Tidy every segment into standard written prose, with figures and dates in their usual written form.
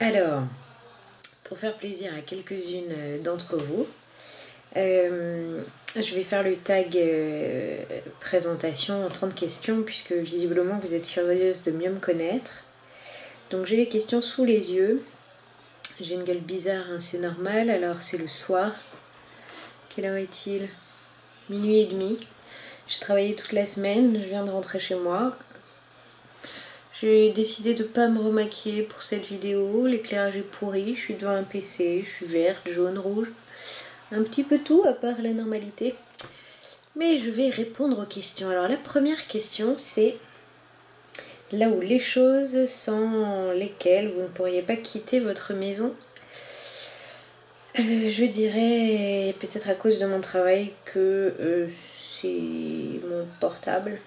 Alors, pour faire plaisir à quelques-unes d'entre vous, je vais faire le tag présentation en 30 questions puisque visiblement vous êtes curieuse de mieux me connaître. Donc j'ai les questions sous les yeux. J'ai une gueule bizarre, hein, c'est normal. Alors c'est le soir. Quelle heure est-il? Minuit et demi. J'ai travaillé toute la semaine, je viens de rentrer chez moi. J'ai décidé de ne pas me remaquiller pour cette vidéo. L'éclairage est pourri, je suis devant un PC, je suis verte, jaune, rouge. Un petit peu tout à part la normalité. Mais je vais répondre aux questions. Alors la première question c'est là où les choses sans lesquelles vous ne pourriez pas quitter votre maison. Je dirais peut-être à cause de mon travail que c'est mon portable.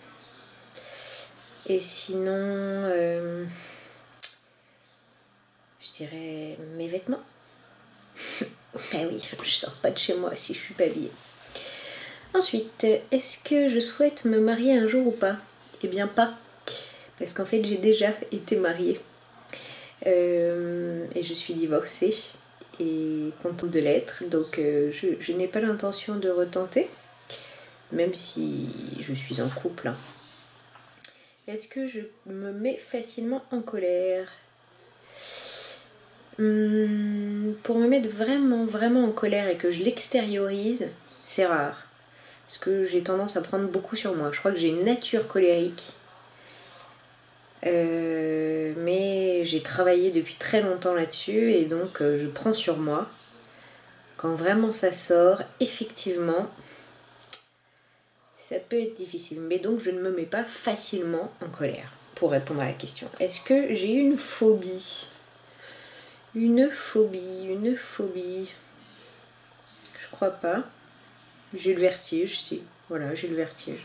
Et sinon, je dirais mes vêtements. Ben oui, je sors pas de chez moi si je suis pas habillée. Ensuite, est-ce que je souhaite me marier un jour ou pas? Eh bien pas, parce qu'en fait j'ai déjà été mariée. Et je suis divorcée et contente de l'être, donc je n'ai pas l'intention de retenter, même si je suis en couple. Hein. Est-ce que je me mets facilement en colère? Pour me mettre vraiment en colère et que je l'extériorise, c'est rare. Parce que j'ai tendance à prendre beaucoup sur moi. Je crois que j'ai une nature colérique. Mais j'ai travaillé depuis très longtemps là-dessus et donc je prends sur moi. Quand vraiment ça sort, effectivement, ça peut être difficile. Mais donc je ne me mets pas facilement en colère, pour répondre à la question. Est-ce que j'ai une phobie? Une phobie. Je crois pas. J'ai le vertige, si. Voilà, j'ai le vertige.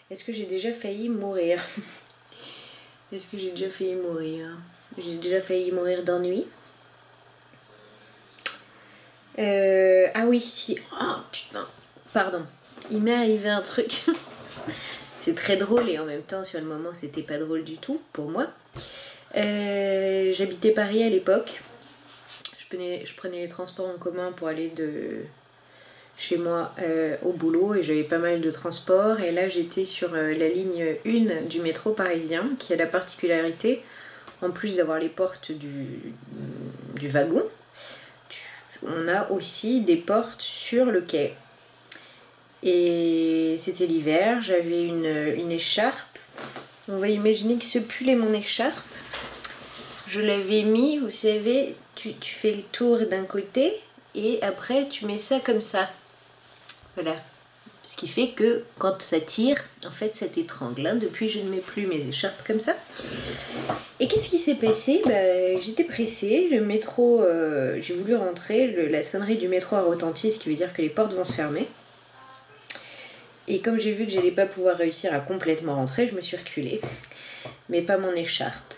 Est-ce que j'ai déjà failli mourir? Est-ce que j'ai déjà failli mourir? J'ai déjà failli mourir d'ennui. Ah oui, si. Oh putain, pardon. Il m'est arrivé un truc. C'est très drôle et en même temps, sur le moment, c'était pas drôle du tout pour moi. J'habitais Paris à l'époque. Je prenais les transports en commun pour aller de chez moi au boulot et j'avais pas mal de transports. Et là, j'étais sur la ligne 1 du métro parisien qui a la particularité, en plus d'avoir les portes du wagon, on a aussi des portes sur le quai. Et c'était l'hiver, j'avais une écharpe. On va imaginer que ce pull est mon écharpe. Je l'avais mis, vous savez, tu fais le tour d'un côté et après tu mets ça comme ça. Voilà. Ce qui fait que quand ça tire, en fait ça t'étrangle. Hein. Depuis je ne mets plus mes écharpes comme ça. Et qu'est-ce qui s'est passé? J'étais pressée, le métro, j'ai voulu rentrer, la sonnerie du métro a retenti, ce qui veut dire que les portes vont se fermer. Et comme j'ai vu que j'allais pas pouvoir réussir à complètement rentrer, je me suis reculée. Mais pas mon écharpe.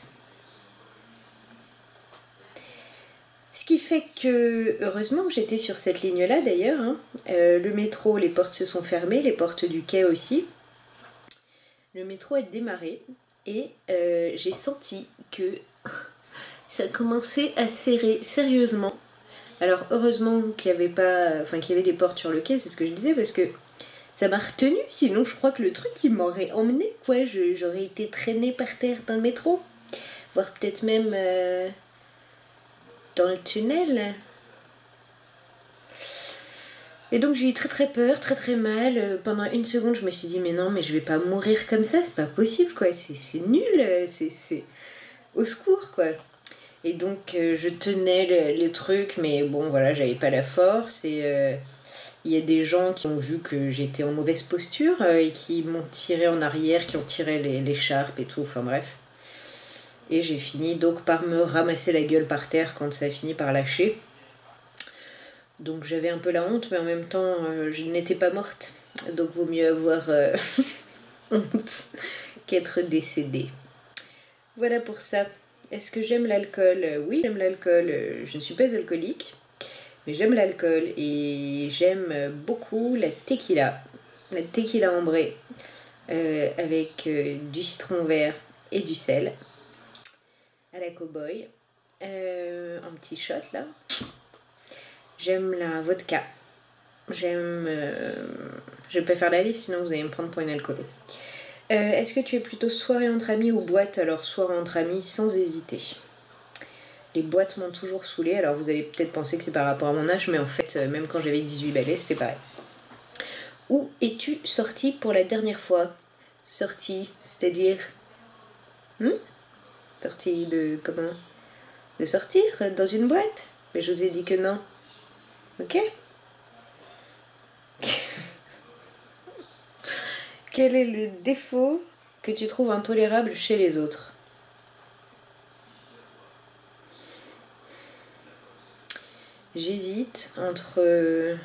Ce qui fait que, heureusement que j'étais sur cette ligne-là d'ailleurs, hein. Le métro, les portes se sont fermées, les portes du quai aussi. Le métro a démarré et j'ai senti que ça commençait à serrer sérieusement. Alors heureusement qu'il y avait pas, enfin qu'il y avait des portes sur le quai, c'est ce que je disais, parce que ça m'a retenue, sinon je crois que le truc il m'aurait emmené, quoi. J'aurais été traînée par terre dans le métro, voire peut-être même dans le tunnel. Et donc j'ai eu très peur, très mal. Pendant une seconde je me suis dit mais non, mais je vais pas mourir comme ça, c'est pas possible quoi, c'est nul, c'est au secours quoi. Et donc je tenais le truc, mais bon voilà, j'avais pas la force et il y a des gens qui ont vu que j'étais en mauvaise posture et qui m'ont tiré en arrière, qui ont tiré l'écharpe et tout, enfin bref. Et j'ai fini donc par me ramasser la gueule par terre quand ça a fini par lâcher. Donc j'avais un peu la honte, mais en même temps je n'étais pas morte. Donc vaut mieux avoir honte qu'être décédée. Voilà pour ça. Est-ce que j'aime l'alcool? Oui, j'aime l'alcool. Je ne suis pas alcoolique. Mais j'aime l'alcool et j'aime beaucoup la tequila ambrée avec du citron vert et du sel à la cow-boy. un petit shot là. J'aime la vodka. J'aime... Je vais pas faire la liste, sinon vous allez me prendre pour une alcoolo. Est-ce que tu es plutôt soirée entre amis ou boîte? Alors soirée entre amis sans hésiter. Les boîtes m'ont toujours saoulée. Alors vous allez peut-être penser que c'est par rapport à mon âge, mais en fait, même quand j'avais 18 balais, c'était pareil. Où es-tu sortie pour la dernière fois? Sortie, c'est-à-dire... sortie de... comment? De sortir dans une boîte? Mais je vous ai dit que non. Ok? Quel est le défaut que tu trouves intolérable chez les autres? J'hésite entre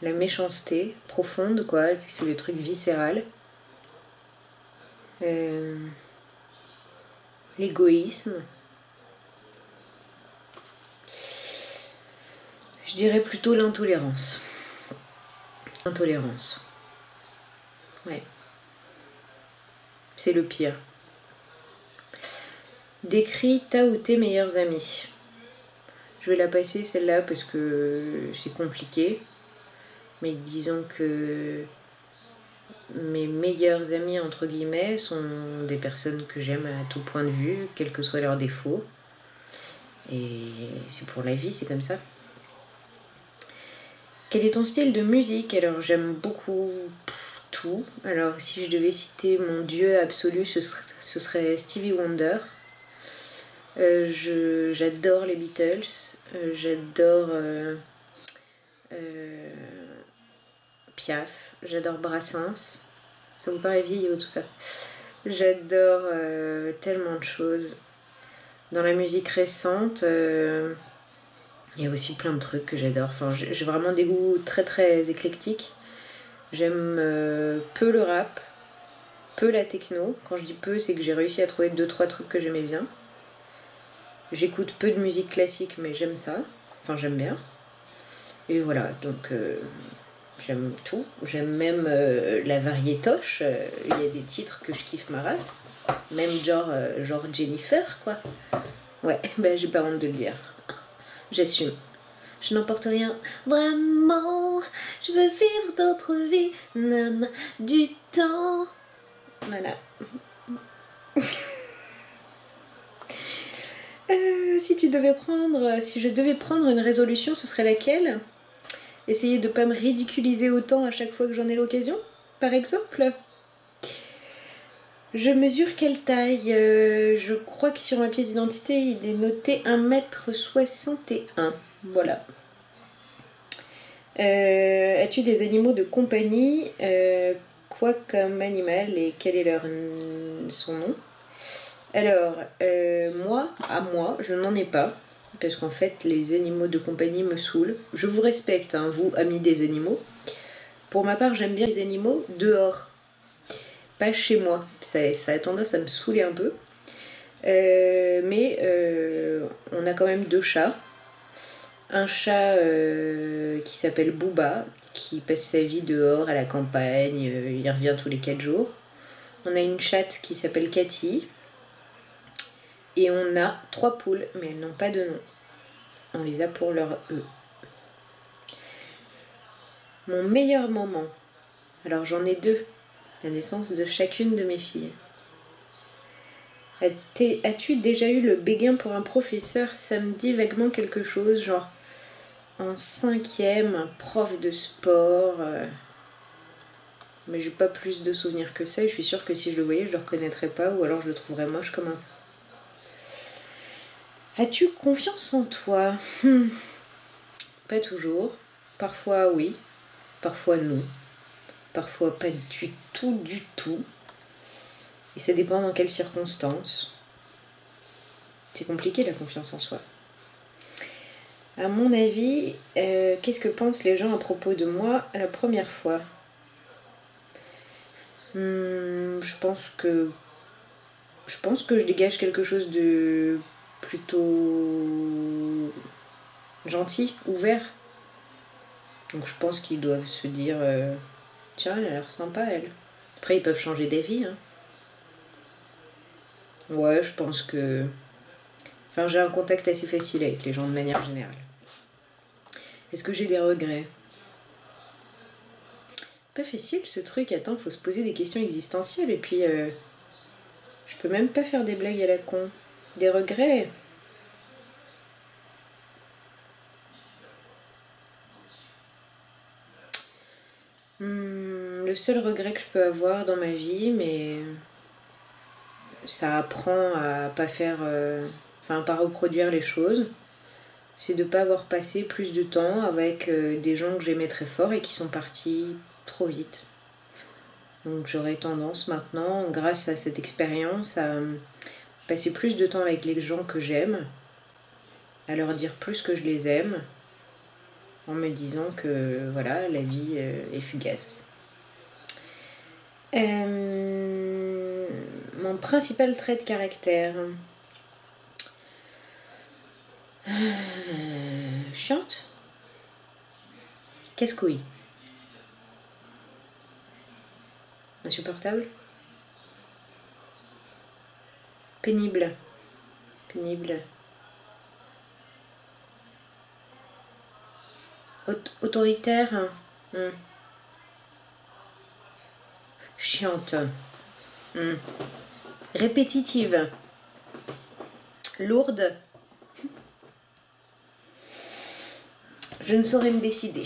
la méchanceté profonde, quoi, c'est le truc viscéral, l'égoïsme. Je dirais plutôt l'intolérance. Intolérance. Ouais. C'est le pire. Décris ta ou tes meilleurs amis. Je vais la passer celle-là parce que c'est compliqué. Mais disons que mes meilleurs amis, entre guillemets, sont des personnes que j'aime à tout point de vue, quels que soient leurs défauts. Et c'est pour la vie, c'est comme ça. Quel est ton style de musique? Alors j'aime beaucoup tout. Alors si je devais citer mon dieu absolu, ce serait Stevie Wonder. J'adore les Beatles. J'adore Piaf. J'adore Brassens. Ça vous paraît vieillot tout ça? J'adore tellement de choses. Dans la musique récente... il y a aussi plein de trucs que j'adore. Enfin, j'ai vraiment des goûts très très éclectiques. J'aime peu le rap, peu la techno. Quand je dis peu, c'est que j'ai réussi à trouver 2-3 trucs que j'aimais bien. J'écoute peu de musique classique, mais j'aime ça. Enfin, j'aime bien. Et voilà, donc j'aime tout. J'aime même la variétoche. Il y a des titres que je kiffe ma race. Même genre Jennifer, quoi. Ouais, ben j'ai pas honte de le dire. J'assume. Je n'emporte rien. Vraiment, je veux vivre d'autres vies. Nana, du temps. Voilà. Si je devais prendre une résolution, ce serait laquelle? Essayer de ne pas me ridiculiser autant à chaque fois que j'en ai l'occasion, par exemple. Je mesure quelle taille? Je crois que sur ma pièce d'identité, il est noté 1m61. Voilà. As-tu des animaux de compagnie? Quoi comme animal et quel est son nom? Alors, moi, je n'en ai pas. Parce qu'en fait, les animaux de compagnie me saoulent. Je vous respecte, hein, vous, amis des animaux. Pour ma part, j'aime bien les animaux dehors. Pas chez moi. Ça a tendance à me saouler un peu. Mais on a quand même 2 chats. Un chat qui s'appelle Booba, qui passe sa vie dehors à la campagne, il revient tous les 4 jours. On a une chatte qui s'appelle Cathy. Et on a 3 poules, mais elles n'ont pas de nom. On les a pour leur œufs. Mon meilleur moment. Alors j'en ai 2. La naissance de chacune de mes filles. As-tu déjà eu le béguin pour un professeur? Ça me dit vaguement quelque chose, genre en 5e, un prof de sport. Mais j'ai pas plus de souvenirs que ça. Et je suis sûre que si je le voyais, je le reconnaîtrais pas, ou alors je le trouverais moche comme un... As-tu confiance en toi? Pas toujours. Parfois oui, parfois non. Parfois pas du tout, du tout. Et ça dépend dans quelles circonstances. C'est compliqué la confiance en soi. À mon avis, qu'est-ce que pensent les gens à propos de moi la première fois? Je pense que je dégage quelque chose de plutôt gentil, ouvert. Donc je pense qu'ils doivent se dire tiens, elle a l'air sympa, elle. Après, ils peuvent changer d'avis, hein. Ouais, je pense que... Enfin, j'ai un contact assez facile avec les gens de manière générale. Est-ce que j'ai des regrets? Pas facile ce truc, attends, faut se poser des questions existentielles et puis je peux même pas faire des blagues à la con. Des regrets? Le seul regret que je peux avoir dans ma vie, mais ça apprend à pas faire... Enfin, pas reproduire les choses, c'est de pas avoir passé plus de temps avec des gens que j'aimais très fort et qui sont partis trop vite. Donc j'aurais tendance maintenant, grâce à cette expérience, à passer plus de temps avec les gens que j'aime, à leur dire plus que je les aime, en me disant que voilà, la vie est fugace. Mon principal trait de caractère. Chiante. Casse-couille. Insupportable. Pénible. Pénible. Autoritaire. Chiante. Répétitive. Lourde. Je ne saurais me décider.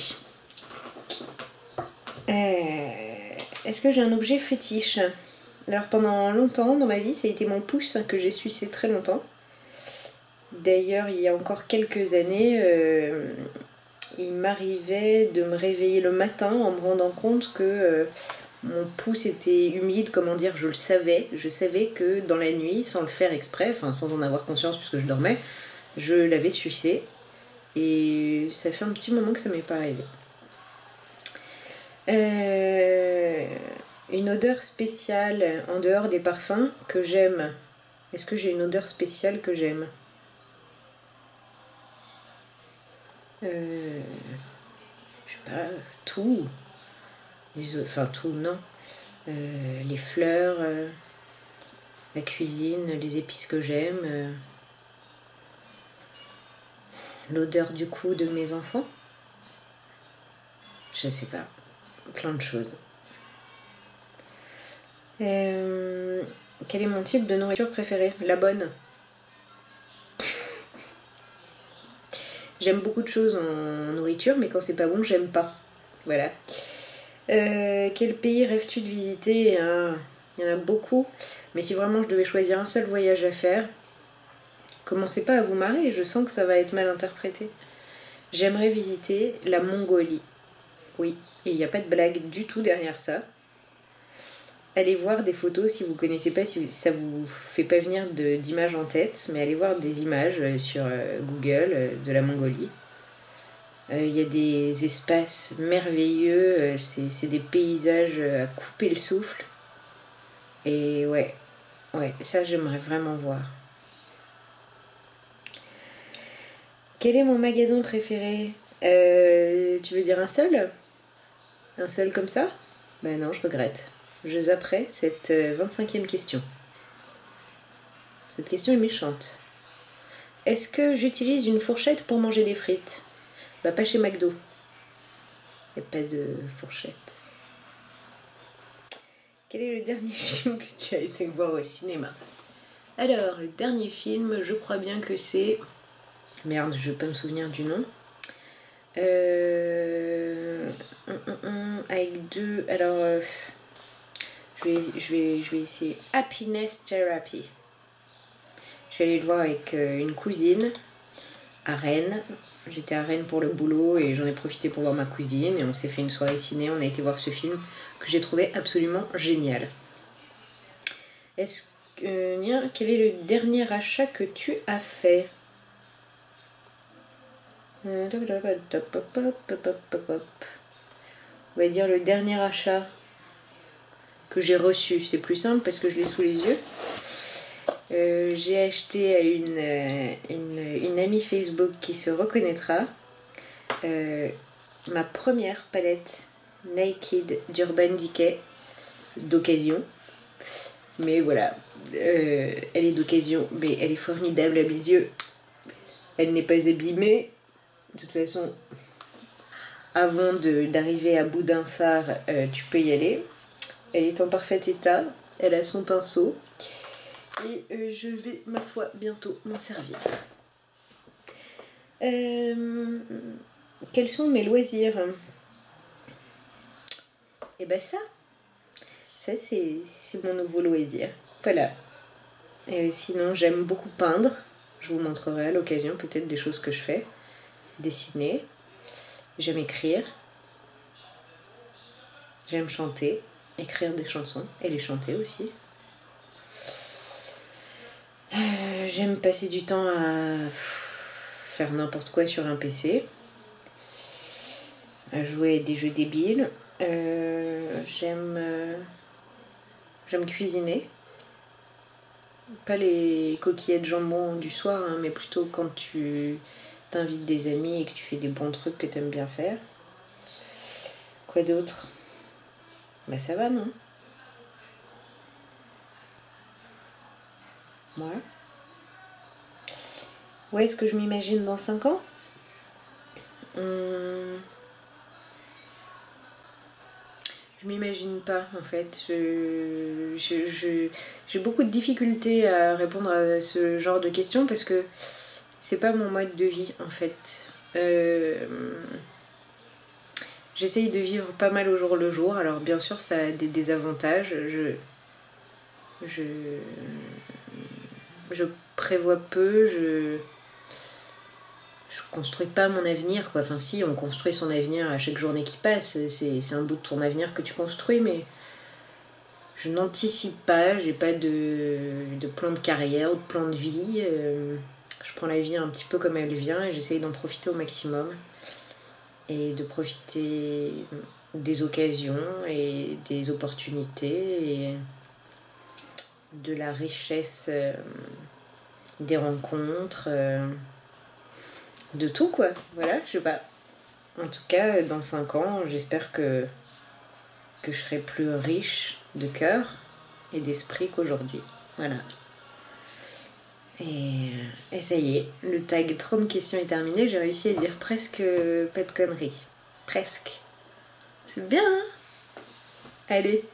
Est-ce que j'ai un objet fétiche? Alors pendant longtemps dans ma vie, ça a été mon pouce que j'ai sucé très longtemps. D'ailleurs, il y a encore quelques années, il m'arrivait de me réveiller le matin en me rendant compte que mon pouce était humide, comment dire, je le savais. Je savais que dans la nuit, sans le faire exprès, enfin sans en avoir conscience puisque je dormais, je l'avais sucé. Et ça fait un petit moment que ça m'est pas arrivé. Une odeur spéciale en dehors des parfums que j'aime. Est-ce que j'ai une odeur spéciale que j'aime? Je sais pas, tout. Enfin tout, non. Les fleurs, la cuisine, les épices que j'aime, l'odeur du cou de mes enfants. Je sais pas, plein de choses. Quel est mon type de nourriture préférée? La bonne. J'aime beaucoup de choses en nourriture, mais quand c'est pas bon, j'aime pas. Voilà. Quel pays rêves-tu de visiter? Il y en a beaucoup, mais si vraiment je devais choisir un seul voyage à faire, commencez pas à vous marrer, je sens que ça va être mal interprété. J'aimerais visiter la Mongolie. Oui, et il n'y a pas de blague du tout derrière ça. Allez voir des photos si vous connaissez pas, si ça vous fait pas venir d'images en tête, mais allez voir des images sur Google de la Mongolie. Il y a des espaces merveilleux, c'est des paysages à couper le souffle. Et ouais, ça j'aimerais vraiment voir. Quel est mon magasin préféré? Tu veux dire un seul? Un seul comme ça? Ben non, je regrette. Je zapperai cette 25e question. Cette question est méchante. Est-ce que j'utilise une fourchette pour manger des frites? Bah pas chez McDo. Il n'y a pas de fourchette. Quel est le dernier film que tu as été voir au cinéma? Alors, le dernier film, je crois bien que c'est... Merde, je vais pas me souvenir du nom. Avec deux... Alors, je vais essayer. Happiness Therapy. Je suis allée le voir avec une cousine à Rennes. J'étais à Rennes pour le boulot et j'en ai profité pour voir ma cousine. Et on s'est fait une soirée ciné. On a été voir ce film que j'ai trouvé absolument génial. Quel est le dernier achat que tu as fait? On va dire le dernier achat que j'ai reçu. C'est plus simple parce que je l'ai sous les yeux. J'ai acheté à une amie Facebook qui se reconnaîtra ma première palette Naked d'Urban Decay d'occasion. Mais voilà, elle est d'occasion, mais elle est formidable à mes yeux. Elle n'est pas abîmée. De toute façon, avant d'arriver à bout d'un phare, tu peux y aller. Elle est en parfait état, elle a son pinceau. Et je vais, ma foi, bientôt m'en servir. Quels sont mes loisirs? Et ben ça c'est mon nouveau loisir. Voilà. Et sinon, j'aime beaucoup peindre. Je vous montrerai à l'occasion peut-être des choses que je fais. Dessiner. J'aime écrire. J'aime chanter. Écrire des chansons et les chanter aussi. J'aime passer du temps à faire n'importe quoi sur un PC. À jouer à des jeux débiles. J'aime cuisiner. Pas les coquillettes de jambon du soir, hein, mais plutôt quand tu t'invites des amis et que tu fais des bons trucs que t'aimes bien faire. Quoi d'autre? Bah ça va, non? Ouais. Où est-ce que je m'imagine dans 5 ans? Je m'imagine pas en fait. J'ai beaucoup de difficultés à répondre à ce genre de questions parce que c'est pas mon mode de vie en fait. J'essaye de vivre pas mal au jour le jour. Alors bien sûr ça a des désavantages. Je prévois peu. Je construis pas mon avenir quoi. Enfin si, on construit son avenir à chaque journée qui passe. C'est un bout de ton avenir que tu construis, mais je n'anticipe pas. J'ai pas de plan de carrière ou de plan de vie. Je prends la vie un petit peu comme elle vient et j'essaye d'en profiter au maximum. Et de profiter des occasions et des opportunités et de la richesse des rencontres. De tout quoi, voilà, je sais pas. En tout cas, dans 5 ans, j'espère que je serai plus riche de cœur et d'esprit qu'aujourd'hui. Voilà. Et ça y est, le tag 30 questions est terminé, j'ai réussi à dire presque pas de conneries. Presque. C'est bien, hein? Allez.